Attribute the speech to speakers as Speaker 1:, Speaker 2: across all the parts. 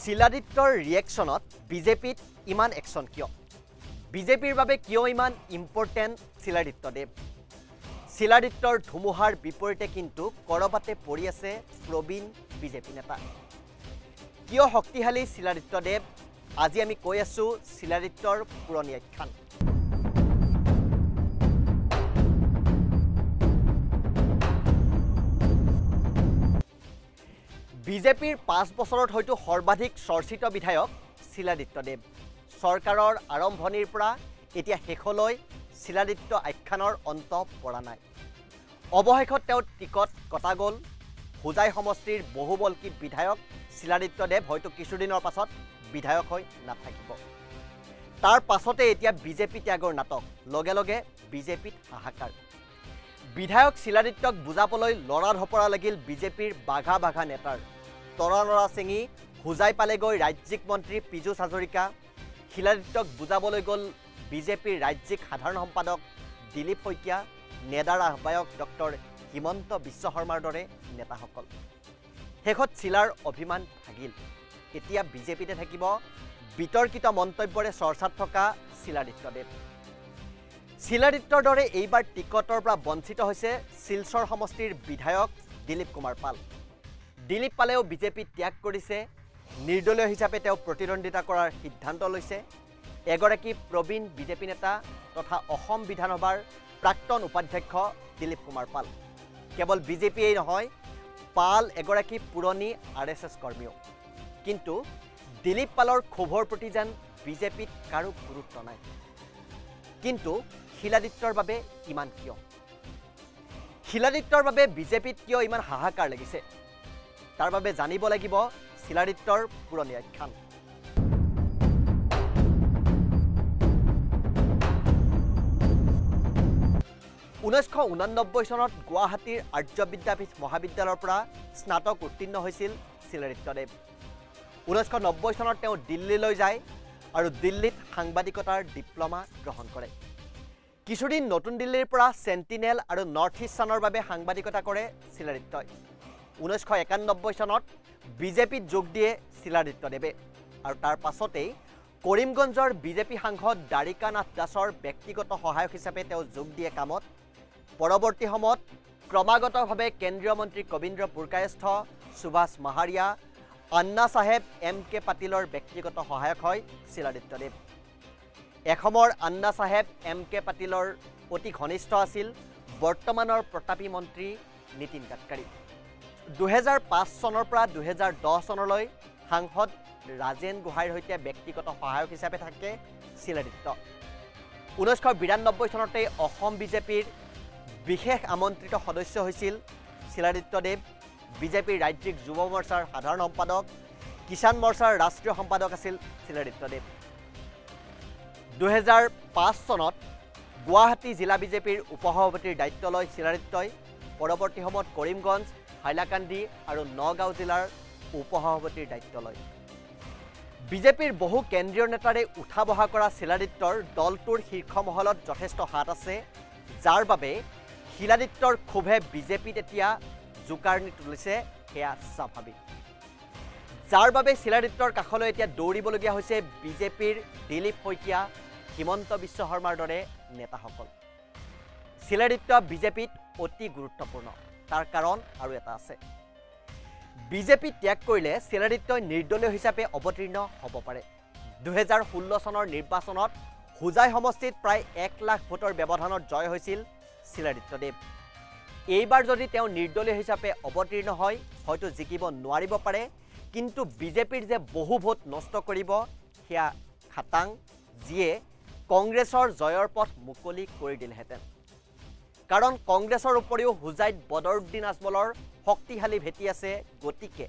Speaker 1: শিলাদিত্যৰ ৰিয়েকশ্যনত বিজেপিত ইমান একশ্যন কিয়? বিজেপিৰ বাবে কিয় ইমান ইম্পৰ্টেণ্ট শিলাদিত্যদেৱ? শিলাদিত্যৰ ধুমুহাৰ বিপৰীতে কিন্তু কৰবাতে পৰি আছে প্ৰবীণ বিজেপি নেতা। কিয় শক্তিশালী শিলাদিত্যদেৱ? আজি আমি কৈ আছোঁ শিলাদিত্যৰ পুৰণি আখ্যান। বিজেপিৰ 5 বছৰত হয়তো সৰ্বাধিক চৰ্চিত বিধায়ক শিলাদিত্যদেৱ। চৰকাৰৰ আৰম্ভণিৰ পৰা এতিয়া শেষলৈ শিলাদিত্য আখ্যানৰ অন্ত পৰা নাই। অৱশেষত তেওঁ টিকট কটা গ'ল। হোজাই সমষ্টিৰ বহুবল্কী বিধায়ক শিলাদিত্যদেৱ হয়তো কিছুদিনৰ পাছত বিধায়ক হৈ নাথাকিব। তাৰ পাছতে এতিয়া বিজেপি ত্যাগৰ নাটক, লগে লগে বিজেপিত হাহাকাৰ। বিধায়ক শিলাদিত্যক বুজাবলৈ লৰা ধপৰা লাগিল বিজেপিৰ বাঘা বাঘা নেতাৰ। তৰা নৰা চিঙি হোজাই পালেগৈ ৰাজ্যিক মন্ত্ৰী পীযুষ হাজৰিকা। শিলাদিত্যক বুজাবলৈ গ'ল বিজেপিৰ ৰাজ্যিক সাধাৰণ সম্পাদক দিলীপ শইকীয়া, নেডাৰ আহ্বায়ক ডক্টৰ হিমন্ত বিশ্ব শৰ্মাৰ দৰে নেতাসকল। শেষত শিলাৰ অভিমান ভাগিল। এতিয়া বিজেপিতে থাকিব বিতৰ্কিত মন্তব্যৰে চৰ্চাত থকা শিলাদিত্যদেৱ। শিলাদিত্যৰ দৰে এইবাৰ টিকটৰ পৰা বঞ্চিত হৈছে শিলচৰ সমষ্টিৰ বিধায়ক দিলীপ কুমাৰ পাল। দিলীপ পালেও বিজেপি ত্যাগ কৰিছে। নিৰ্দলীয় হিচাপে তেওঁ প্ৰতিদ্বন্দ্বিতা কৰাৰ সিদ্ধান্ত লৈছে। এগৰাকী প্ৰবীণ বিজেপি নেতা তথা অসম বিধানসভাৰ প্ৰাক্তন উপাধ্যক্ষ দিলীপ কুমাৰ পাল। কেৱল বিজেপিয়েই নহয়, পাল এগৰাকী পুৰণি RSS কৰ্মীও। কিন্তু দিলীপ পালৰ ক্ষোভৰ প্ৰতি যেন বিজেপিত কাৰো গুৰুত্ব নাই। কিন্তু শিলাদিত্যৰ বাবে ইমান কিয়? শিলাদিত্যৰ বাবে বিজেপিত কিয় ইমান হাহাকাৰ লাগিছে? তাৰ বাবে জানিব লাগিব শিলাদিত্যৰ পুৰণি আখ্যান। (1989) চনত গুৱাহাটীৰ আৰ্য বিদ্যাপীঠ মহাবিদ্যালয়ৰ পৰা স্নাতক উত্তীৰ্ণ হৈছিল শিলাদিত্যদেৱ। 1990 চনত তেওঁ দিল্লীলৈ যায় আৰু দিল্লীত সাংবাদিকতাৰ ডিপ্ল'মা গ্ৰহণ কৰে। কিছুদিন নতুন দিল্লীৰ পৰা চেণ্টিনেল আৰু নৰ্থ ইষ্ট ছানৰ বাবে সাংবাদিকতা কৰে শিলাদিত্যই। 1991 চনত বিজেপিত যোগ দিয়ে শিলাদিত্যদেৱে আৰু তাৰ পাছতেই কৰিমগঞ্জৰ বিজেপি সাংসদ দ্বাৰিকা নাথ দাসৰ ব্যক্তিগত সহায়ক হিচাপে তেওঁ যোগ দিয়ে কামত। পৰৱৰ্তী সময়ত ক্ৰমাগতভাৱে কেন্দ্ৰীয় মন্ত্ৰী কবীন্দ্ৰ পুৰকায়স্থ, সুভাষ মাহাৰীয়া, আন্না চাহেব MK পাটিলৰ ব্যক্তিগত সহায়ক হয় শিলাদিত্যদেৱ। এসময়ৰ আন্না চাহেব MK পাটিলৰ অতি ঘনিষ্ঠ আছিল বৰ্তমানৰ প্ৰতাপী মন্ত্ৰী নীতিন গাডকাৰী। 2005 চনৰ পৰা 2010 চনলৈ সাংসদ ৰাজেন গোহাঁইৰ সৈতে ব্যক্তিগত সহায়ক হিচাপে থাকে শিলাদিত্য। 1992 চনতে অসম বিজেপিৰ বিশেষ আমন্ত্ৰিত সদস্য হৈছিল শিলাদিত্যদেৱ। বিজেপিৰ ৰাজ্যিক যুৱ মৰ্চাৰ সাধাৰণ সম্পাদক, কিষাণ মৰ্চাৰ ৰাষ্ট্ৰীয় সম্পাদক আছিল শিলাদিত্যদেৱ। 2005 চনত গুৱাহাটী জিলা বিজেপিৰ উপসভাপতিৰ দায়িত্ব লয় শিলাদিত্যই। পৰৱৰ্তী সময়ত কৰিমগঞ্জ, হাইলাকান্দি আৰু নগাঁও জিলাৰ উপসভাপতিৰ দায়িত্ব লয়। বিজেপিৰ বহু কেন্দ্ৰীয় নেতাৰে উঠা বহা কৰা শিলাদিত্যৰ দলটোৰ শীৰ্ষ মহলত যথেষ্ট হাত আছে, যাৰ বাবে শিলাদিত্যৰ ক্ষোভে বিজেপিত এতিয়া জোকাৰণি তুলিছে, সেয়া স্বাভাৱিক। যাৰ বাবে শিলাদিত্যৰ কাষলৈ এতিয়া দৌৰিবলগীয়া হৈছে বিজেপিৰ দিলীপ শইকীয়া, হিমন্ত বিশ্ব শৰ্মাৰ দৰে নেতাসকল। শিলাদিত্য বিজেপিত অতি গুৰুত্বপূৰ্ণ। তাৰ কাৰণ আৰু এটা আছে। বিজেপি ত্যাগ কৰিলে শিলাদিত্যই নিৰ্দলীয় হিচাপে অৱতীৰ্ণ হ'ব পাৰে। 2016 চনৰ নিৰ্বাচনত হোজাই সমষ্টিত প্ৰায় 1 লাখ ভোটৰ ব্যৱধানত জয় হৈছিল শিলাদিত্যদেৱ। এইবাৰ যদি তেওঁ নিৰ্দলীয় হিচাপে অৱতীৰ্ণ হয় হয়তো জিকিব নোৱাৰিব পাৰে, কিন্তু বিজেপিৰ যে বহু ভোট নষ্ট কৰিব সেয়া খাটাং, যিয়ে কংগ্ৰেছৰ জয়ৰ পথ মুকলি কৰি দিলেহেঁতেন। কাৰণ কংগ্ৰেছৰ উপৰিও হোজাইত বদৰুদ্দিন আজমলৰ শক্তিশালী ভেটি আছে। গতিকে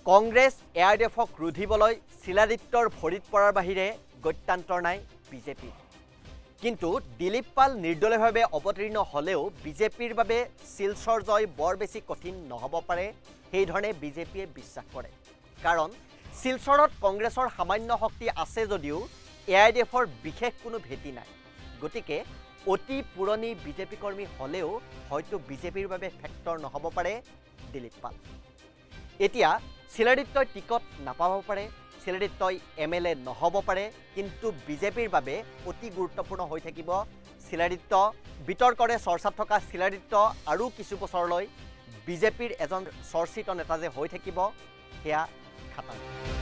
Speaker 1: কংগ্ৰেছ ARDFক ৰুধিবলৈ শিলাদিত্যৰ ভৰিত পৰাৰ বাহিৰে গত্যান্তৰ নাই বিজেপিৰ। কিন্তু দিলীপ পাল নিৰ্দলীয়ভাৱে অৱতীৰ্ণ হ'লেও বিজেপিৰ বাবে শিলচৰ জয় বৰ বেছি কঠিন নহ'ব পাৰে, সেইধৰণে বিজেপিয়ে বিশ্বাস কৰে। কাৰণ শিলচৰত কংগ্ৰেছৰ সামান্য শক্তি আছে যদিও ARDFৰ বিশেষ কোনো ভেটি নাই। গতিকে অতি পুৰণি বিজেপি কৰ্মী হ'লেও হয়তো বিজেপিৰ বাবে ফেক্টৰ নহ'ব পাৰে দিলীপ পাল। এতিয়া শিলাদিত্যই টিকট নাপাব পাৰে, শিলাদিত্যই MLA নহ'ব পাৰে, কিন্তু বিজেপিৰ বাবে অতি গুৰুত্বপূৰ্ণ হৈ থাকিব শিলাদিত্য। বিতৰ্কৰে চৰ্চাত থকা শিলাদিত্য আৰু কিছু বছৰলৈ বিজেপিৰ এজন চৰ্চিত নেতা যে হৈ থাকিব সেয়া খাটাং।